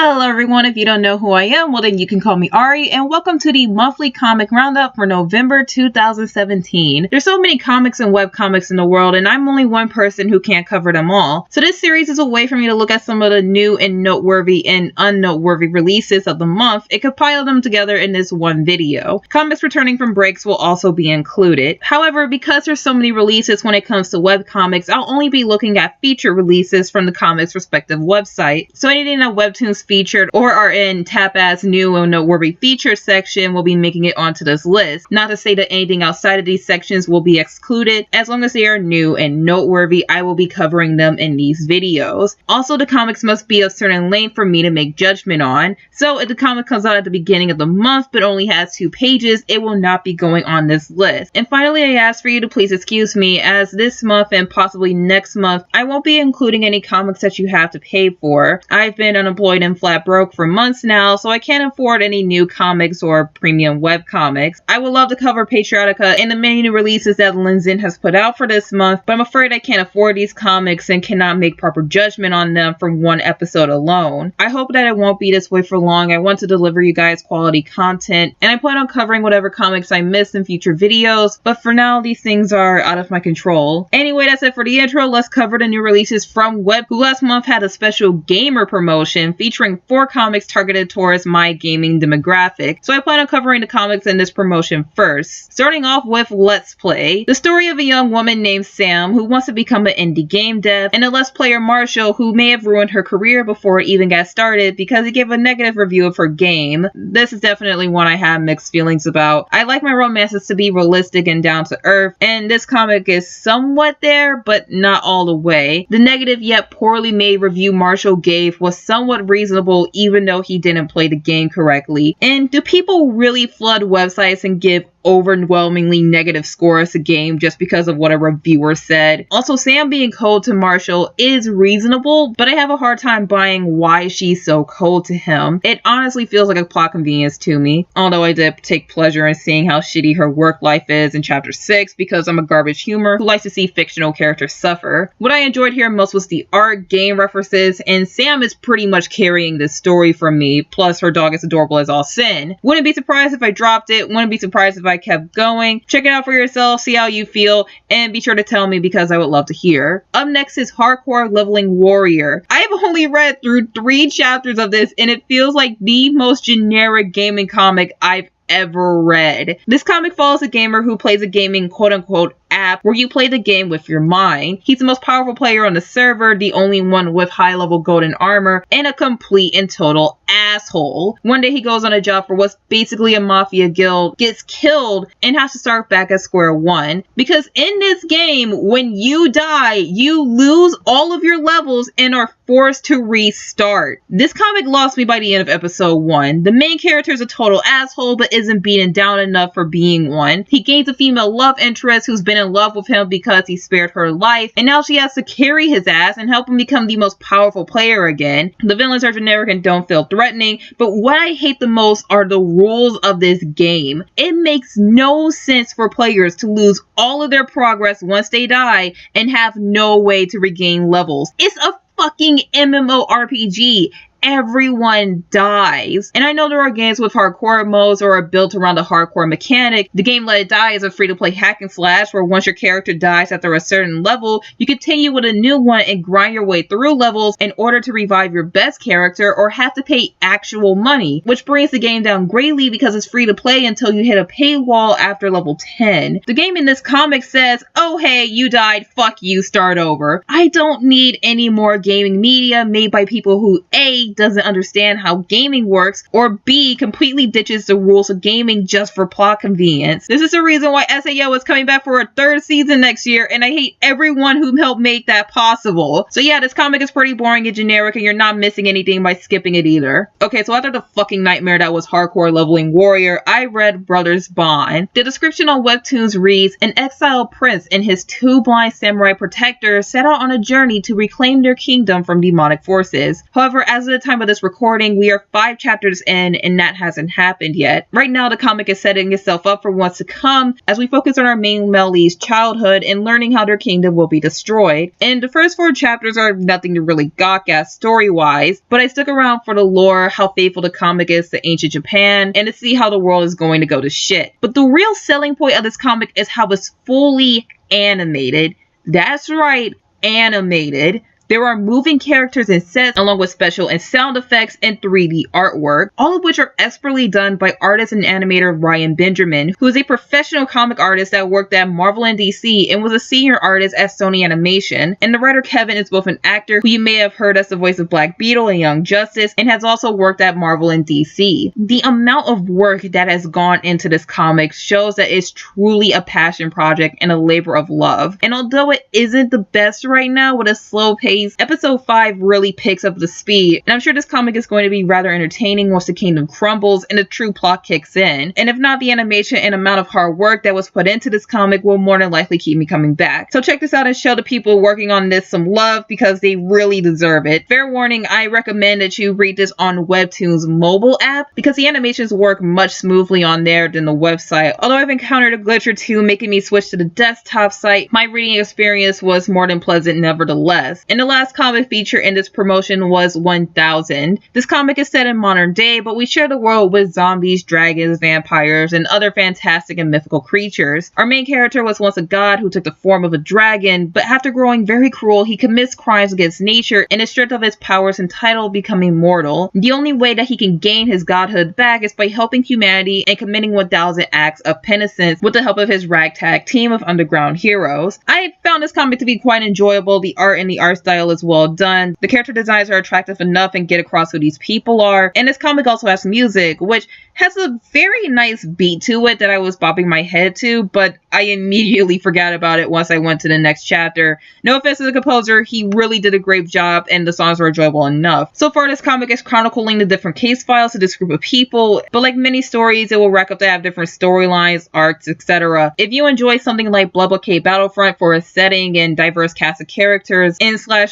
Hello everyone, if you don't know who I am, well then you can call me Ari, and welcome to the monthly comic roundup for November 2017. There's so many comics and webcomics in the world, and I'm only one person who can't cover them all. So this series is a way for me to look at some of the new and noteworthy and unnoteworthy releases of the month and compile them together in this one video. Comics returning from breaks will also be included. However, because there's so many releases when it comes to webcomics, I'll only be looking at feature releases from the comic's respective website. So anything that Webtoons featured or are in Tap's new and noteworthy features section will be making it onto this list. Not to say that anything outside of these sections will be excluded. As long as they are new and noteworthy, I will be covering them in these videos. Also, the comics must be of certain length for me to make judgment on. So if the comic comes out at the beginning of the month but only has 2 pages, it will not be going on this list. And finally, I ask for you to please excuse me, as this month and possibly next month, I won't be including any comics that you have to pay for. I've been unemployed and flat broke for months now, so I can't afford any new comics or premium web comics. I would love to cover Patriotica and the many new releases that Linzin has put out for this month, but I'm afraid I can't afford these comics and cannot make proper judgment on them from one episode alone. I hope that it won't be this way for long. I want to deliver you guys quality content, and I plan on covering whatever comics I missed in future videos, but for now these things are out of my control. Anyway, that's it for the intro. Let's cover the new releases from Web, who last month had a special gamer promotion featuring 4 comics targeted towards my gaming demographic. So I plan on covering the comics in this promotion first. Starting off with Let's Play, the story of a young woman named Sam who wants to become an indie game dev, and a Let's Player Marshall who may have ruined her career before it even got started because he gave a negative review of her game. This is definitely one I have mixed feelings about. I like my romances to be realistic and down to earth, and this comic is somewhat there, but not all the way. The negative yet poorly made review Marshall gave was somewhat reasonable, even though he didn't play the game correctly. And do people really flood websites and give overwhelmingly negative scores to game just because of what a reviewer said? Also, Sam being cold to Marshall is reasonable, but I have a hard time buying why she's so cold to him. It honestly feels like a plot convenience to me, although I did take pleasure in seeing how shitty her work life is in chapter 6 because I'm a garbage humor who likes to see fictional characters suffer. What I enjoyed here most was the art, game references, and Sam is pretty much carrying this story for me, plus her dog is adorable as all sin. Wouldn't be surprised if I dropped it, wouldn't be surprised if I kept going. Check it out for yourself, see how you feel, and be sure to tell me because I would love to hear. Up next is Hardcore Leveling Warrior. I have only read through 3 chapters of this, and it feels like the most generic gaming comic I've ever read. This comic follows a gamer who plays a gaming quote-unquote app where you play the game with your mind. He's the most powerful player on the server, the only one with high-level golden armor, and a complete and total asshole. One day he goes on a job for what's basically a mafia guild, gets killed, and has to start back at square one. Because in this game, when you die, you lose all of your levels and are forced to restart. This comic lost me by the end of episode 1. The main character is a total asshole, but isn't beaten down enough for being one. He gains a female love interest who's been in love with him because he spared her life, and now she has to carry his ass and help him become the most powerful player again. The villains are generic and don't feel threatening, but what I hate the most are the rules of this game. It makes no sense for players to lose all of their progress once they die and have no way to regain levels. It's a fucking MMORPG. Everyone dies. And I know there are games with hardcore modes or are built around the hardcore mechanic. The game Let It Die is a free-to-play hack and slash where once your character dies after a certain level, you continue with a new one and grind your way through levels in order to revive your best character or have to pay actual money, which brings the game down greatly because it's free to play until you hit a paywall after level 10. The game in this comic says, oh hey, you died, fuck you, start over. I don't need any more gaming media made by people who A, doesn't understand how gaming works, or B, completely ditches the rules of gaming just for plot convenience. This is the reason why SAO is coming back for a 3rd season next year, and I hate everyone who helped make that possible. So yeah, this comic is pretty boring and generic, and you're not missing anything by skipping it either. Okay, so after the fucking nightmare that was Hardcore Leveling Warrior, I read Brothers Bond. The description on Webtoons reads, an exiled prince and his 2 blind samurai protectors set out on a journey to reclaim their kingdom from demonic forces. However, as the time of this recording, we are 5 chapters in, and that hasn't happened yet. Right now, the comic is setting itself up for what's to come as we focus on our main male lead's childhood and learning how their kingdom will be destroyed. And the first 4 chapters are nothing to really gawk at story-wise, but I stuck around for the lore, how faithful the comic is to ancient Japan, and to see how the world is going to go to shit. But the real selling point of this comic is how it's fully animated. That's right, animated. There are moving characters and sets, along with special and sound effects and 3D artwork, all of which are expertly done by artist and animator Ryan Benjamin, who is a professional comic artist that worked at Marvel and DC and was a senior artist at Sony Animation. And the writer Kevin is both an actor who you may have heard as the voice of Black Beetle in Young Justice, and has also worked at Marvel and DC. The amount of work that has gone into this comic shows that it's truly a passion project and a labor of love. And although it isn't the best right now with a slow pace, episode 5 really picks up the speed, and I'm sure this comic is going to be rather entertaining once the kingdom crumbles and the true plot kicks in. And if not, the animation and amount of hard work that was put into this comic will more than likely keep me coming back. So check this out and show the people working on this some love, because they really deserve it. Fair warning, I recommend that you read this on Webtoon's mobile app, because the animations work much smoothly on there than the website. Although I've encountered a glitch or two making me switch to the desktop site, my reading experience was more than pleasant nevertheless. And the last comic feature in this promotion was 1000. This comic is set in modern day, but we share the world with zombies, dragons, vampires, and other fantastic and mythical creatures. Our main character was once a god who took the form of a dragon, but after growing very cruel, he commits crimes against nature and is stripped of his powers and title, becoming mortal. The only way that he can gain his godhood back is by helping humanity and committing 1000 acts of penitence with the help of his ragtag team of underground heroes. I found this comic to be quite enjoyable. The art and the art style is well done. The character designs are attractive enough and get across who these people are. And this comic also has music, which has a very nice beat to it that I was bopping my head to, but I immediately forgot about it once I went to the next chapter. No offense to the composer, he really did a great job and the songs were enjoyable enough. So far, this comic is chronicling the different case files of this group of people, but like many stories, it will rack up to have different storylines, arcs, etc. If you enjoy something like Blood Blockade Battlefront for a setting and diverse cast of characters,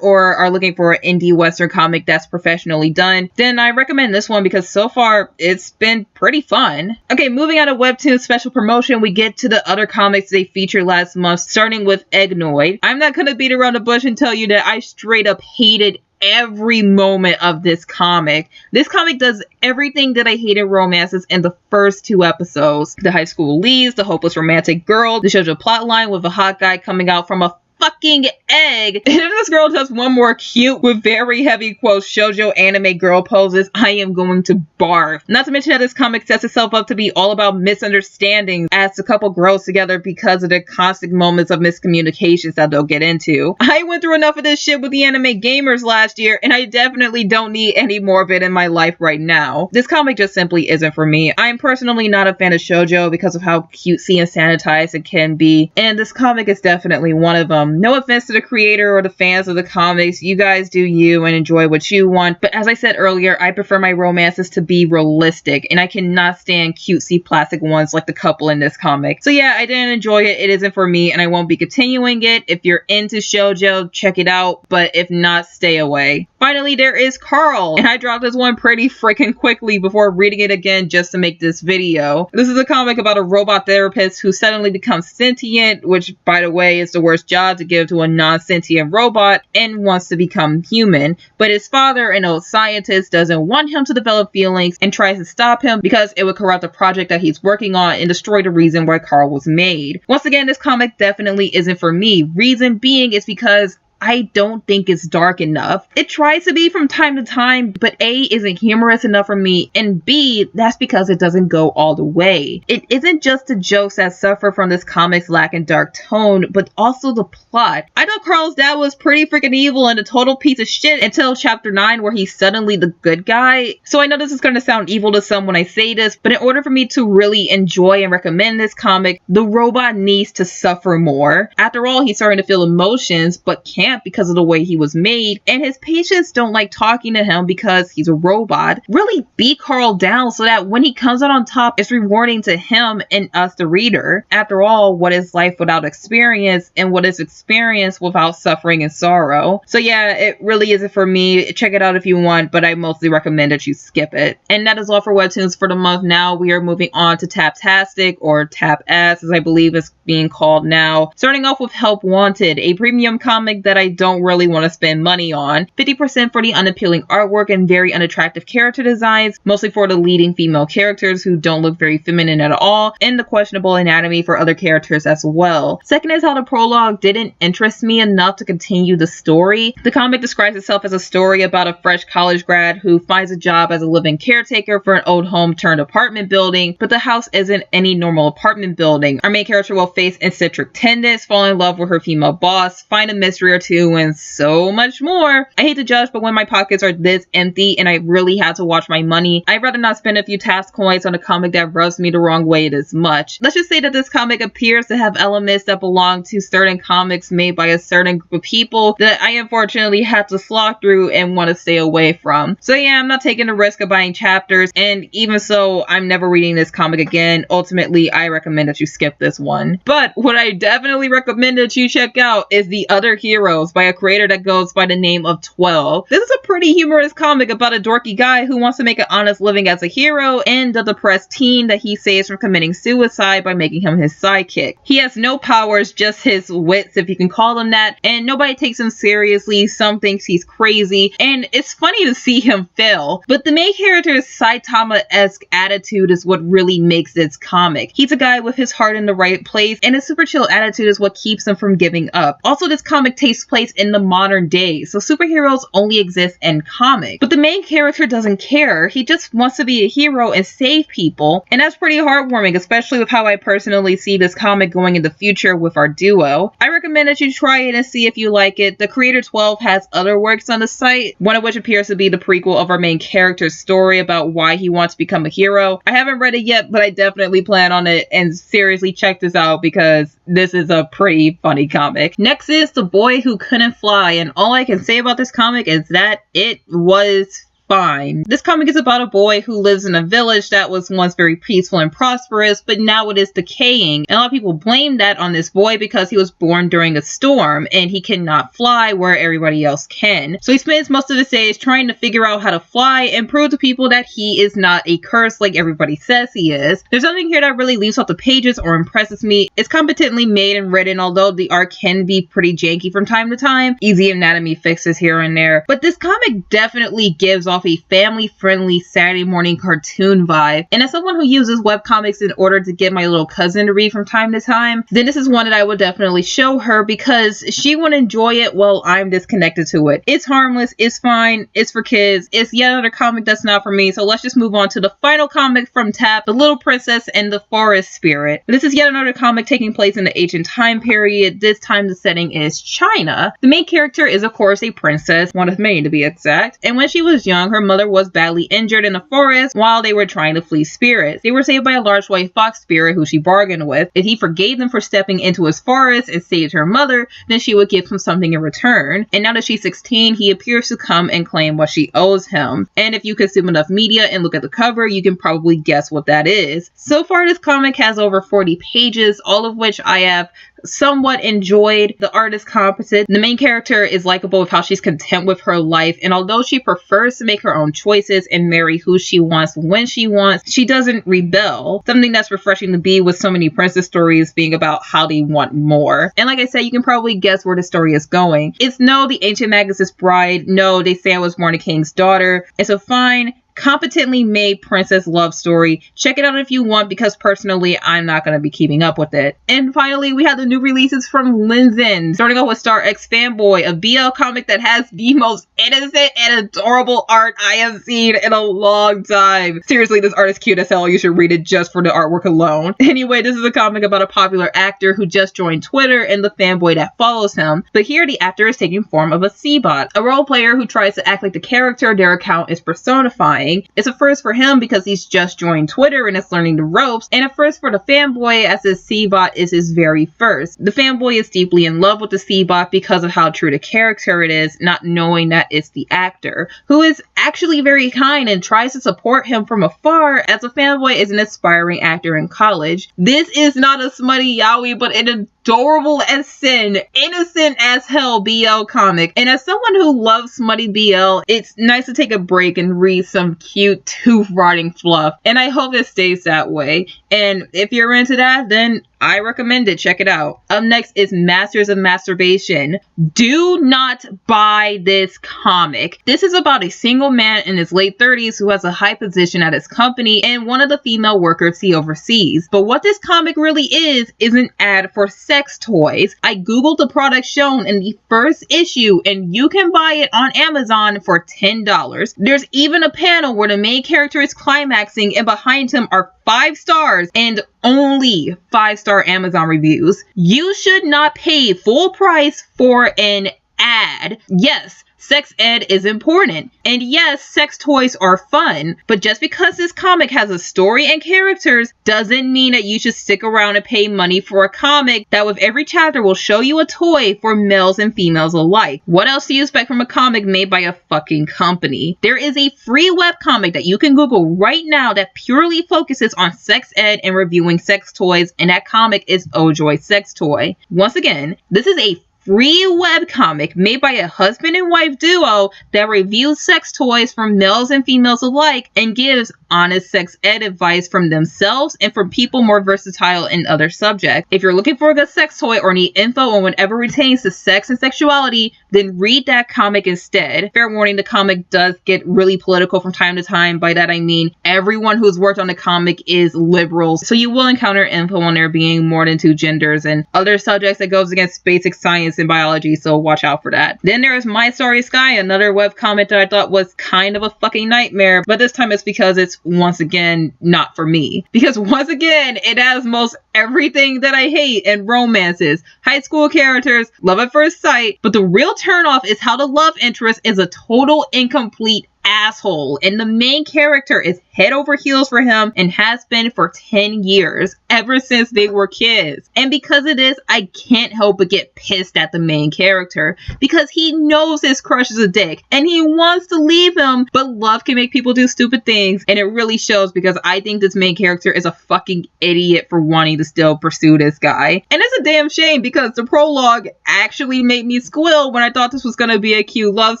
or are looking for an indie western comic that's professionally done, then I recommend this one, because so far it's been pretty fun. Okay, moving out of Webtoon's special promotion, we get to the other comics they featured last month, starting with Eggnoid. I'm not gonna beat around the bush and tell you that I straight up hated every moment of this comic. This comic does everything that I hated romances in the first 2 episodes. The high school leads, the hopeless romantic girl, the shoujo plotline with a hot guy coming out from a fucking egg. And if this girl does one more cute with very heavy quotes shoujo anime girl poses, I am going to barf. Not to mention that this comic sets itself up to be all about misunderstandings as the couple grows together because of the constant moments of miscommunications that they'll get into. I went through enough of this shit with the anime gamers last year, and I definitely don't need any more of it in my life right now. This comic just simply isn't for me. I'm personally not a fan of shoujo because of how cutesy and sanitized it can be, and this comic is definitely one of them. No offense to the creator or the fans of the comics, you guys do you and enjoy what you want, but as I said earlier, I prefer my romances to be realistic, and I cannot stand cutesy plastic ones like the couple in this comic. So yeah, I didn't enjoy it, it isn't for me, and I won't be continuing it. If you're into shoujo, check it out, but if not, stay away. Finally, there is Carl, and I dropped this one pretty freaking quickly before reading it again just to make this video. This is a comic about a robot therapist who suddenly becomes sentient, which, by the way, is the worst job to give to a non-sentient robot, and wants to become human. But his father, an old scientist, doesn't want him to develop feelings and tries to stop him because it would corrupt the project that he's working on and destroy the reason why Carl was made. Once again, this comic definitely isn't for me. Reason being is because I don't think it's dark enough. It tries to be from time to time, but A, isn't humorous enough for me, and B, that's because it doesn't go all the way. It isn't just the jokes that suffer from this comic's lack in dark tone, but also the plot. I thought Carl's dad was pretty freaking evil and a total piece of shit until chapter 9 where he's suddenly the good guy. So I know this is going to sound evil to some when I say this, but in order for me to really enjoy and recommend this comic, the robot needs to suffer more. After all, he's starting to feel emotions, but can't cramped because of the way he was made, and his patients don't like talking to him because he's a robot. Really beat Carl down so that when he comes out on top, it's rewarding to him and us, the reader. After all, what is life without experience, and what is experience without suffering and sorrow? So yeah, it really isn't for me. Check it out if you want, but I mostly recommend that you skip it. And that is all for webtoons for the month. Now we are moving on to Taptastic, or Tap Ass as I believe it's being called now. Starting off with Help Wanted, a premium comic that I don't really want to spend money on. 50% for the unappealing artwork and very unattractive character designs, mostly for the leading female characters who don't look very feminine at all, and the questionable anatomy for other characters as well. Second is how the prologue didn't interest me enough to continue the story. The comic describes itself as a story about a fresh college grad who finds a job as a living caretaker for an old home turned apartment building, but the house isn't any normal apartment building. Our main character will face eccentric tendencies, fall in love with her female boss, find a mystery or two, and so much more. I hate to judge, but when my pockets are this empty and I really had to watch my money, I'd rather not spend a few task coins on a comic that rubs me the wrong way this much. Let's just say that this comic appears to have elements that belong to certain comics made by a certain group of people that I unfortunately have to slog through and want to stay away from. So yeah, I'm not taking the risk of buying chapters, and even so, I'm never reading this comic again. Ultimately, I recommend that you skip this one. But what I definitely recommend that you check out is The Other Heroes by a creator that goes by the name of 12. This is a pretty humorous comic about a dorky guy who wants to make an honest living as a hero and the depressed teen that he saves from committing suicide by making him his sidekick. He has no powers, just his wits, if you can call them that, and nobody takes him seriously. Some thinks he's crazy, and it's funny to see him fail. But the main character's Saitama-esque attitude is what really makes this comic. He's a guy with his heart in the right place, and his super chill attitude is what keeps him from giving up. Also, this comic takes place in the modern day, so superheroes only exist in comics. But the main character doesn't care. He just wants to be a hero and save people, and that's pretty heartwarming, especially with how I personally see this comic going in the future with our duo. I recommend that you try it and see if you like it. The creator 12 has other works on the site, one of which appears to be the prequel of our main character's story about why he wants to become a hero. I haven't read it yet, but I definitely plan on it, and seriously check this out because this is a pretty funny comic. Next is The Boy Who Couldn't Fly, and all I can say about this comic is that it was fine. This comic is about a boy who lives in a village that was once very peaceful and prosperous, but now it is decaying. And a lot of people blame that on this boy because he was born during a storm and he cannot fly where everybody else can. So he spends most of his days trying to figure out how to fly and prove to people that he is not a curse like everybody says he is. There's nothing here that really leaves off the pages or impresses me. It's competently made and written, although the art can be pretty janky from time to time. Easy anatomy fixes here and there. But this comic definitely gives off a family-friendly Saturday morning cartoon vibe. And as someone who uses webcomics in order to get my little cousin to read from time to time, then this is one that I would definitely show her because she would enjoy it while I'm disconnected to it. It's harmless, it's fine, it's for kids, it's yet another comic that's not for me, so let's just move on to the final comic from Tap, The Little Princess and the Forest Spirit. This is yet another comic taking place in the ancient time period. This time the setting is China. The main character is of course a princess, one of many to be exact, and when she was young, her mother was badly injured in the forest while they were trying to flee spirits. They were saved by a large white fox spirit who she bargained with. If he forgave them for stepping into his forest and saved her mother, then she would give him something in return. And now that she's 16, he appears to come and claim what she owes him. And if you consume enough media and look at the cover, you can probably guess what that is. So far, this comic has over 40 pages, all of which I have somewhat enjoyed. The art is competent. The main character is likable with how she's content with her life, and although she prefers to make her own choices and marry who she wants when she wants, she doesn't rebel. Something that's refreshing to be with so many princess stories being about how they want more. And like I said, you can probably guess where the story is going. It's no The Ancient Magus' Bride. No, They Say I Was Born a King's Daughter. It's a fine, competently made princess love story. Check it out if you want, because personally I'm not going to be keeping up with it. And finally, we have the new releases from Linzen. Starting off with Star X Fanboy, a BL comic that has the most innocent and adorable art I have seen in a long time. Seriously, this art is cute as hell. You should read it just for the artwork alone. Anyway, this is a comic about a popular actor who just joined Twitter and the fanboy that follows him. But here the actor is taking form of a C-bot, a role player who tries to act like the character their account is personifying. terrifying. It's a first for him because he's just joined Twitter and is learning the ropes, and a first for the fanboy as his C-bot is his very first. The fanboy is deeply in love with the C-bot because of how true to character it is, not knowing that it's the actor, who is actually very kind and tries to support him from afar, as the fanboy is an aspiring actor in college. This is not a smutty yaoi, but an adorable as sin, innocent as hell BL comic. And as someone who loves smutty BL, it's nice to take a break and read some cute tooth-rotting fluff. And I hope it stays that way. And if you're into that, then I recommend it. Check it out. Up next is Masters of Masturbation. Do not buy this comic. This is about a single man in his late 30s who has a high position at his company and one of the female workers he oversees. But what this comic really is an ad for sex toys. I googled the product shown in the first issue and you can buy it on Amazon for $10. There's even a panel where the main character is climaxing and behind him are 5 stars and only 5-star Amazon reviews. You should not pay full price for an ad. Yes, sex ed is important. And yes, sex toys are fun. But just because this comic has a story and characters doesn't mean that you should stick around and pay money for a comic that with every chapter will show you a toy for males and females alike. What else do you expect from a comic made by a fucking company? There is a free webcomic that you can Google right now that purely focuses on sex ed and reviewing sex toys, and that comic is Oh Joy Sex Toy. Once again, this is a free webcomic made by a husband and wife duo that reviews sex toys for males and females alike and gives honest sex ed advice from themselves and from people more versatile in other subjects. If you're looking for a good sex toy or need info on whatever pertains to sex and sexuality, then read that comic instead. Fair warning, the comic does get really political from time to time. By that I mean everyone who's worked on the comic is liberal, so you will encounter info on there being more than 2 genders and other subjects that goes against basic science and biology, so watch out for that. Then there is My Starry Sky, another webcomic that I thought was kind of a fucking nightmare, but this time it's because it's once again not for me. Because once again, it has most everything that I hate in romances, high school characters, love at first sight, but the real turnoff is how the love interest is a total incomplete asshole, and the main character is head over heels for him and has been for 10 years, ever since they were kids. And because of this, I can't help but get pissed at the main character because he knows his crush is a dick and he wants to leave him, but love can make people do stupid things, and it really shows because I think this main character is a fucking idiot for wanting to still pursue this guy. And it's a damn shame because the prologue actually made me squeal when I thought this was gonna be a cute love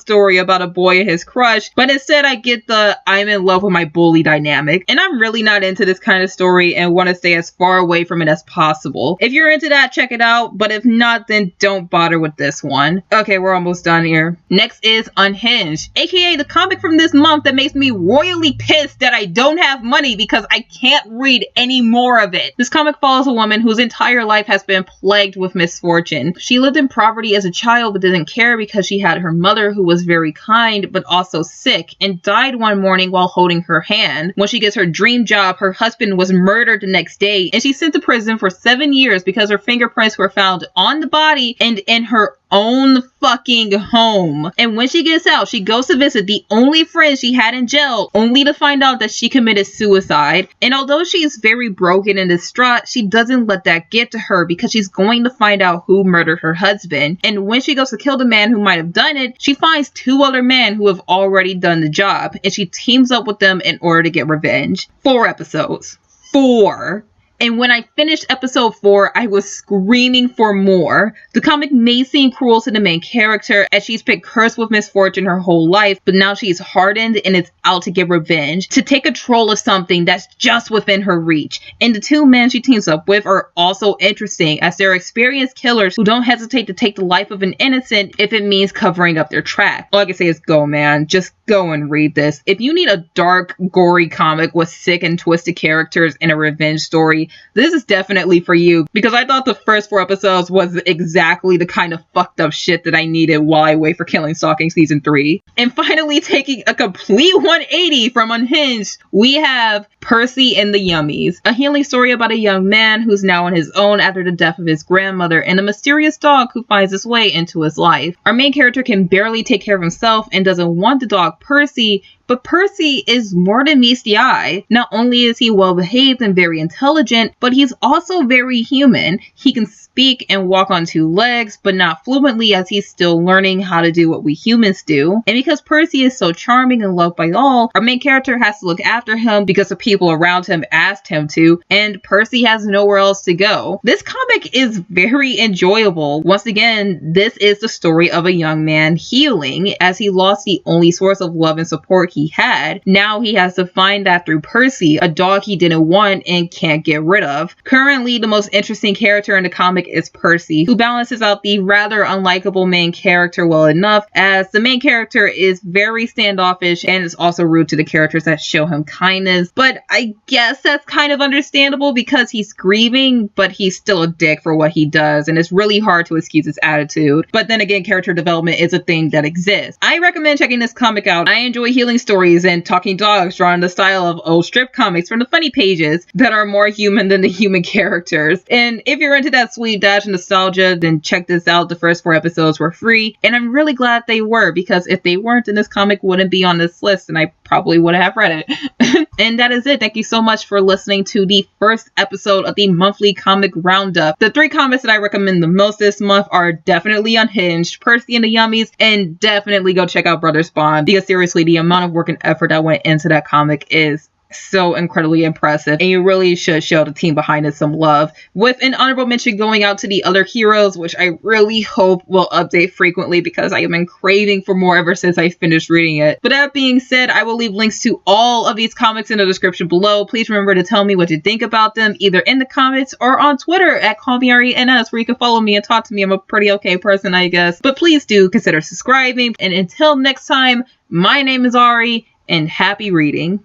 story about a boy and his crush, but instead I get the I'm in love with my bully dynamic, and I'm really not into this kind of story and want to stay as far away from it as possible. If you're into that, check it out, but if not, then don't bother with this one. Okay, we're almost done here. Next is Unhinged, aka the comic from this month that makes me royally pissed that I don't have money because I can't read any more of it. This comic follows a woman whose entire life has been plagued with misfortune. She lived in poverty as a child but didn't care because she had her mother who was very kind but also sick and died one morning while holding her hand. When she gets her dream job, her husband was murdered the next day and she's sent to prison for 7 years because her fingerprints were found on the body and in her own fucking home. And when she gets out, she goes to visit the only friend she had in jail, only to find out that she committed suicide. And although she is very broken and distraught, she doesn't let that get to her because she's going to find out who murdered her husband. And when she goes to kill the man who might have done it, she finds 2 other men who have already done the job, and she teams up with them in order to get revenge. 4 episodes. 4. And when I finished episode 4, I was screaming for more. The comic may seem cruel to the main character as she's been cursed with misfortune her whole life, but now she's hardened and is out to get revenge, to take control of something that's just within her reach. And the 2 men she teams up with are also interesting as they're experienced killers who don't hesitate to take the life of an innocent if it means covering up their track. All I can say is go, man. Just go and read this. If you need a dark, gory comic with sick and twisted characters and a revenge story, this is definitely for you, because I thought the first 4 episodes was exactly the kind of fucked up shit that I needed while I wait for Killing Stalking season 3. And finally, taking a complete 180 from Unhinged, we have Percy and the Yummies, a healing story about a young man who's now on his own after the death of his grandmother and a mysterious dog who finds his way into his life. Our main character can barely take care of himself and doesn't want the dog Percy But Percy is more than meets the eye. Not only is he well behaved and very intelligent, but he's also very human. He can speak and walk on two legs, but not fluently, as he's still learning how to do what we humans do. And because Percy is so charming and loved by all, our main character has to look after him because the people around him asked him to, and Percy has nowhere else to go. This comic is very enjoyable. Once again, this is the story of a young man healing as he lost the only source of love and support he had. Now he has to find that through Percy, a dog he didn't want and can't get rid of. Currently, the most interesting character in the comic is Percy, who balances out the rather unlikable main character well enough, as the main character is very standoffish and is also rude to the characters that show him kindness. But I guess that's kind of understandable because he's grieving, but he's still a dick for what he does, and it's really hard to excuse his attitude. But then again, character development is a thing that exists. I recommend checking this comic out. I enjoy healing stories and talking dogs drawn in the style of old strip comics from the funny pages that are more human than the human characters. And if you're into that sweet dash of nostalgia, then check this out. The first 4 episodes were free, and I'm really glad they were, because if they weren't, then this comic wouldn't be on this list and I probably wouldn't have read it. And that is it. Thank you so much for listening to the first episode of the monthly comic roundup. The 3 comics that I recommend the most this month are definitely Unhinged, Percy and the Yummies, and definitely go check out Brother Spawn, because seriously, the amount of work and effort that went into that comic is so incredibly impressive, and you really should show the team behind it some love, with an honorable mention going out to the other heroes, which I really hope will update frequently because I have been craving for more ever since I finished reading it. But that being said, I will leave links to all of these comics in the description below. Please remember to tell me what you think about them, either in the comments or on Twitter at CallMeReNS, where you can follow me and talk to me. I'm a pretty okay person, I guess. But please do consider subscribing, and until next time, my name is Ari, and happy reading.